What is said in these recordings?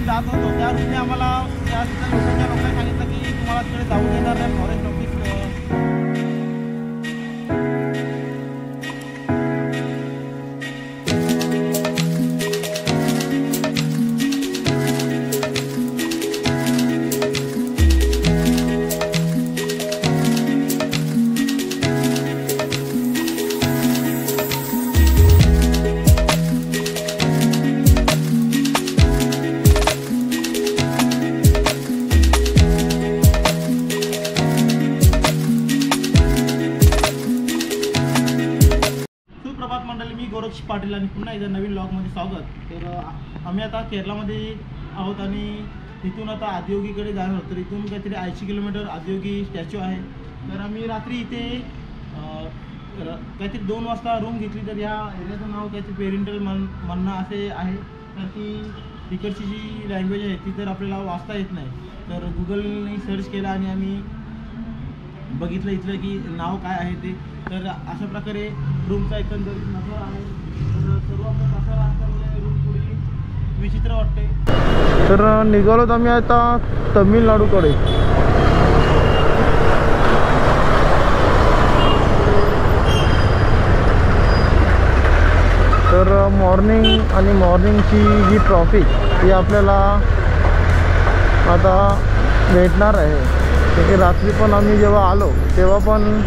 रूटून जात होतो त्या रूटने आम्हाला त्या लोकांच्या लोकांनी सांगितलं की तुम्हाला तिकडे जाऊ देणार नाही फॉरेस्ट ऑफिस. मी गौरक्ष पाटील आणि पुन्हा एकदा नवीन ब्लॉगमध्ये स्वागत. तर आम्ही आता केरळमध्ये आहोत आणि तिथून आता आदियोगीकडे जाणार आहोत. तर इथून काहीतरी 80 किलोमीटर आदियोगी स्टॅच्यू आहे. तर आम्ही रात्री इथे काहीतरी 2 वाजता रूम घेतली. तर या एरियाचं नाव काहीतरी पेरिंटल मन्ना असे आहे. तर ती तिकडची जी लँग्वेज आहे ती तर आपल्याला वाचता येत नाही. तर गुगलने सर्च केला आणि आम्ही बघितलं इथलं की नाव काय आहे ते. तर अशा प्रकारे रूमचा एकंदरीत नजर आहे. तर सर्व आपण असा असल्यामुळे रूम थोडी विचित्र वाटते. तर निघालोत आम्ही आता तमिळनाडूकडे. तर मॉर्निंग आणि मॉर्निंगची जी ट्रॉफिक ही आपल्याला आता भेटणार आहे. की रात्री पण आम्ही जेव्हा आलो तेव्हा पण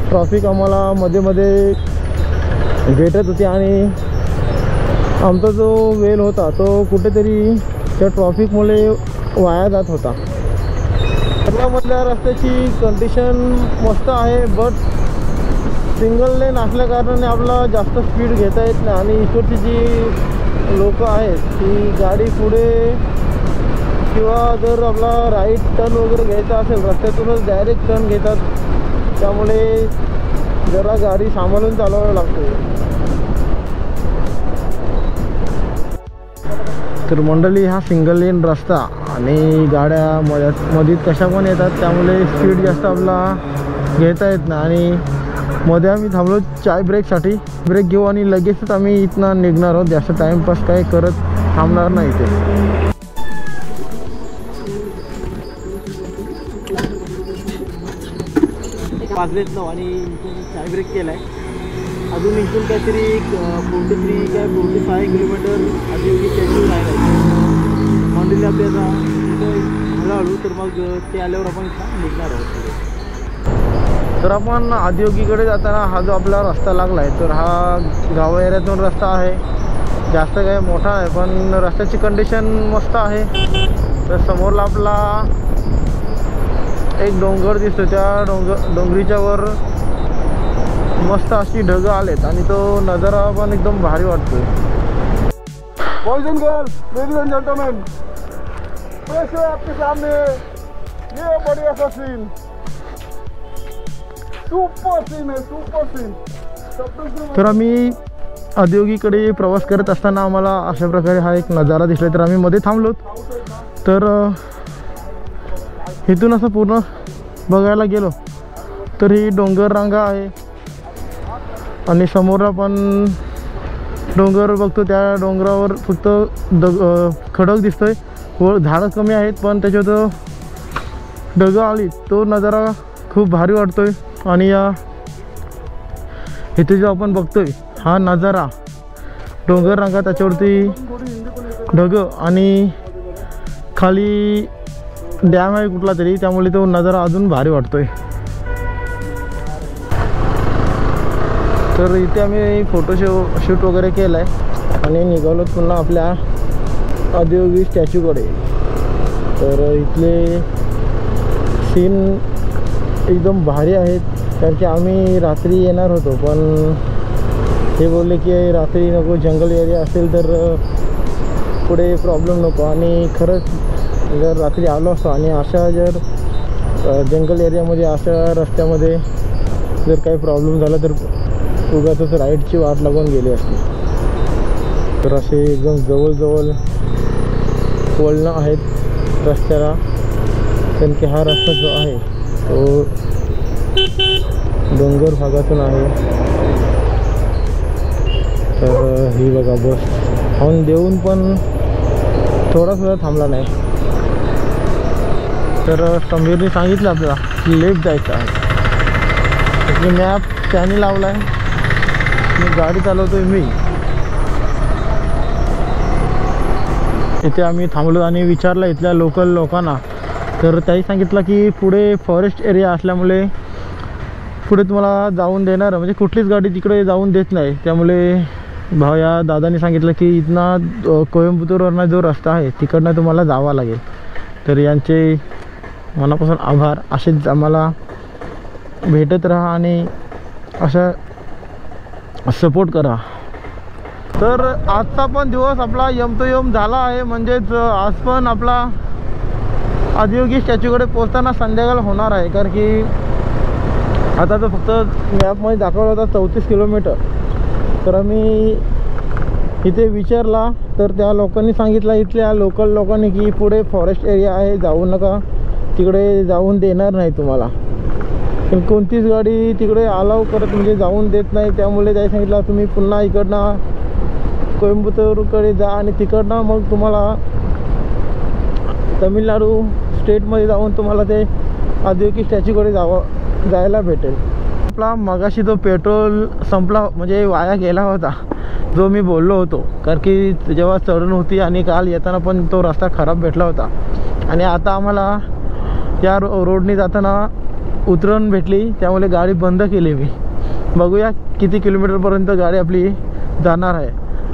ट्रॉफिक आम्हाला मध्ये मध्ये भेटत होती आणि आमचा जो वेल होता तो कुठेतरी त्या ट्रॉफिकमुळे वाया जात होता. केरळमधल्या रस्त्याची कंडिशन मस्त आहे, बट सिंगल लेन असल्या कारणाने आपला जास्त स्पीड घेता येत नाही. आणि इकडची जी लोक आहेत ती गाडी पुढे किंवा जर आपला राईट टर्न वगैरे घ्यायचा असेल रस्त्यातूनच डायरेक्ट टर्न घेतात. त्यामुळे जरा गाडी सांभाळून चालवावी लागते. तर मंडळी हा सिंगल लेन रस्ता आणि गाड्या मध्ये कशा पण येतात त्यामुळे स्पीड जास्त आपला घेता येत नाही. आणि मध्ये आम्ही थांबलो चाय ब्रेकसाठी. ब्रेक घेऊ आणि लगेचच आम्ही इथनं निघणार आहोत. जास्त टाईमपास काही करत थांबणार नाही ते. वाजलेत 9 आणि चाय ब्रेक केला आहे. अजून इथून काहीतरी 43 काय 45 किलोमीटर आदियोगी स्टॅच्यू राहिला आहे. मंडळी आपली आता हळूहळू. तर मग ते आल्यावर आपण इथं निघणार आहोत. तर आपण आदियोगीकडे जाताना हा जो आपला रस्ता लागला आहे तर हा गाव एरियातून रस्ता आहे. जास्त काही मोठा आहे पण रस्त्याची कंडिशन मस्त आहे. तर समोरला आपला एक डोंगर दिसतो. त्या डोंगरीच्या वर मस्त अशी ढगं आलेत आणि तो नजारा पण एकदम भारी वाटतोय. Boys end girls, ladies end gentleman, पेश है आपके सामने ये बढ़िया सा सीन. सुपर सीन है, सुपर सीन. तर आम्ही आदियोगीकडे प्रवास करत असताना आम्हाला अशा प्रकारे हा एक नजारा दिसला. तर आम्ही मध्ये थांबलोत. तर इथून असं पूर्ण बघायला गेलो तर ही डोंगर रांगा आहे आणि समोर आपण डोंगर बघतो. त्या डोंगरावर फक्त खडक दिसतोय व झाडं कमी आहेत पण त्याच्यात ढगं आली. तो नजारा खूप भारी वाटतोय. आणि या इथे जो आपण बघतोय हा नजारा डोंगर रांगा त्याच्यावरती ढगं आणि खाली डॅम आहे कुठला तरी त्यामुळे तो नजारा अजून भारी वाटतोय. तर इथे आम्ही फोटोशूट वगैरे केलं आहे आणि निघालो पुन्हा आपल्या आदियोगी स्टॅच्यूकडे. तर इथले सीन एकदम भारी आहेत कारण की आम्ही रात्री येणार होतो पण हे बोलले की रात्री नको, जंगल एरिया असेल तर पुढे प्रॉब्लेम नको. आणि खरंच जर रात्री आलो असतो आणि अशा जर जंगल एरियामध्ये अशा रस्त्यामध्ये जर काही प्रॉब्लेम झाला तर उगाचच राईडची वाट लागून गेली असते. तर असे एकदम जवळजवळ वळणं आहेत रस्त्याला कारण की हा रस्ता जो आहे तो डोंगर भागातून आहे. तर ही बघा बस हॉर्न देऊन पण थोडासुद्धा थांबला नाही. तर समीरने सांगितलं आपल्याला की लेफ्ट जायचं आहे. मॅप त्याने लावला आहे, मी गाडी चालवतोय मी. इथे आम्ही थांबलो आणि विचारलं इथल्या लोकल लोकांना, तर त्याही सांगितलं की पुढे फॉरेस्ट एरिया असल्यामुळे पुढे तुम्हाला जाऊन देणार, म्हणजे कुठलीच गाडी तिकडे जाऊन देत नाही. त्यामुळे या दादानी सांगितलं की इथनं कोइंबतूरवरनं जो रस्ता आहे तिकडनं तुम्हाला जावं लागेल. तर यांचे मनापासून आभार. असेच आम्हाला भेटत राहा आणि असं सपोर्ट करा. तर आजचा पण दिवस आपला यमतोयम झाला आहे. म्हणजेच आज पण आपला आदियोगी स्टॅच्यूकडे पोचताना संध्याकाळ होणार आहे. कारण की आता तर फक्त मॅपमध्ये दाखवला होता 34 किलोमीटर. तर आम्ही इथे विचारला तर त्या लोकांनी सांगितलं, इथल्या लोकल लोकांनी, की पुढे फॉरेस्ट एरिया आहे, जाऊ नका, तिकडे जाऊन देणार नाही तुम्हाला. पण कोणतीच गाडी तिकडे अलाव करत म्हणजे जाऊन देत नाही. त्यामुळे त्याने सांगितलं तुम्ही पुन्हा इकडनं कोइंबतूरकडे जा आणि तिकडनं मग तुम्हाला तमिळनाडू स्टेटमध्ये जाऊन तुम्हाला ते आदियोगी स्टॅच्यूकडे जायला भेटेल. आपला मगाशी तो पेट्रोल संपला म्हणजे वाया गेला होता जो मी बोललो होतो. कारण की जेव्हा चढण होती आणि काल येताना पण तो रस्ता खराब भेटला होता. आणि आता आम्हाला या रोडनी जाताना उतरण भेटली, त्यामुळे गाडी बंद केली मी. बघूया किती किलोमीटरपर्यंत गाडी आपली जाणार आहे.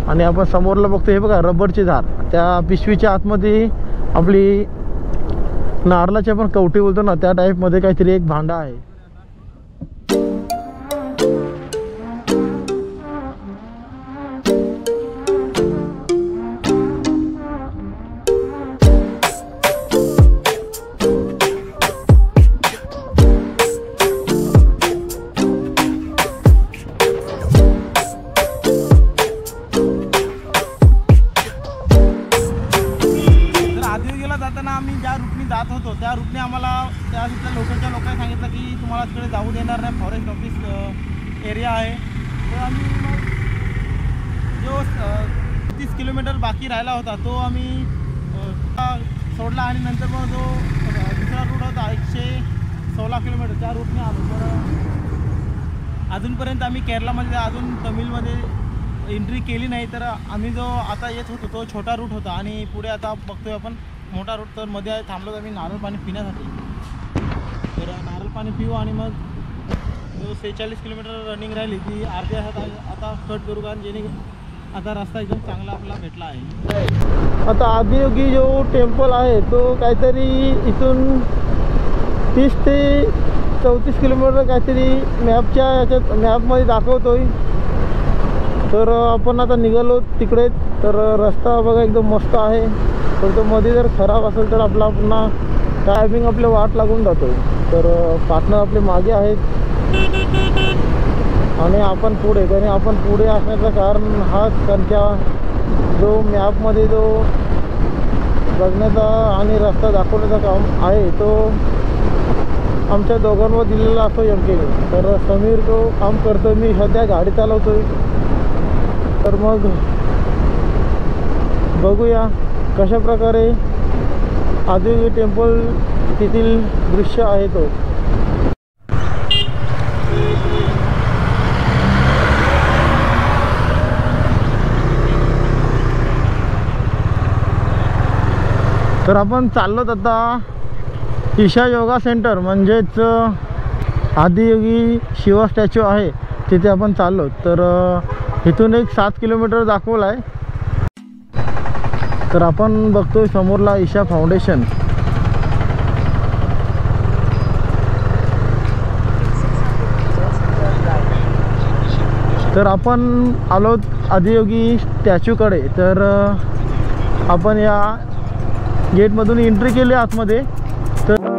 आणि आपण समोरला बघतो, हे बघा रबरचे झाड, त्या पिशवीच्या आतमध्ये आपली नारळाची आपण कवटी बोलतो ना, त्या टाईपमध्ये काहीतरी एक भांडा आहे. आम्ही ज्या रूटने जात होतो त्या रूटने आम्हाला त्या तिथल्या लोकलच्या लोकांनी सांगितलं की तुम्हाला तिकडे जाऊ देणार नाही, फॉरेस्ट ऑफिस एरिया आहे. तर आम्ही मग जो 30 किलोमीटर बाकी राहिला होता तो आम्ही सोडला आणि नंतर मग जो दुसरा रूट होता 116 किलोमीटर त्या रूटने आलो. तर अजूनपर्यंत आम्ही केरलामध्ये अजून तमिळमध्ये एंट्री केली नाही. तर आम्ही जो आता येत होतो तो छोटा रूट होता आणि पुढे आता बघतोय आपण मोठा रूट. तर मध्ये थांबलो तर आम्ही नारळ पाणी पिण्यासाठी. तर नारळ पाणी पिऊ आणि मग जो 46 किलोमीटर रनिंग राहिली ती अर्ध्या आता कट करू, कारण जेणे आता रस्ता एकदम चांगला आपला भेटला आहे. आता आदियोगी जो टेम्पल आहे तो काहीतरी इथून 30 ते 34 किलोमीटर काहीतरी मॅपच्या याच्यात मॅपमध्ये दाखवतोय. तर आपण आता निघालो तिकडे. तर रस्ता बघा एकदम मस्त आहे. तर तो मध्ये जर खराब असेल तर आपला पुन्हा टायमिंग आपल्या वाट लागून जातो. तर पार्टनर आपले मागे आहेत आणि आपण पुढे. आणि आपण पुढे असण्याचं कारण हाच, त्यांच्या जो मॅपमध्ये जो बघण्याचा आणि रस्ता दाखवण्याचा काम आहे तो आमच्या दोघांवर दिलेला असतो एमकेने. तर समीर तो काम करतो, मी सध्या गाडी चालवतोय. तर मग बघूया कशा प्रकारे आदियोगी टेम्पल तेथील दृश्य आहे तो. तर आपण चाललोत आता ईशा योगा सेंटर, म्हणजेच आदियोगी शिवा स्टॅच्यू आहे तिथे आपण चाललो. तर इथून एक 7 किलोमीटर दाखवला आहे. तर आपण बघतोय समोरला ईशा फाउंडेशन. तर आपण आलो आदियोगी स्टॅच्यूकडे. तर आपण या गेटमधून एंट्री केली आतमध्ये. तर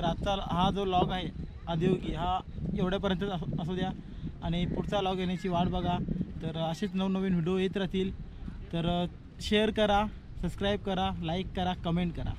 आजचा हा जो लॉग आहे आदियोगी हा एवढ्यापर्यंतच असू द्या आणि पुढचा लॉग येण्याची वाट बघा. तर असेच नवनवीन व्हिडिओ येत राहतील. तर शेअर करा, सबस्क्राईब करा, लाईक करा, कमेंट करा.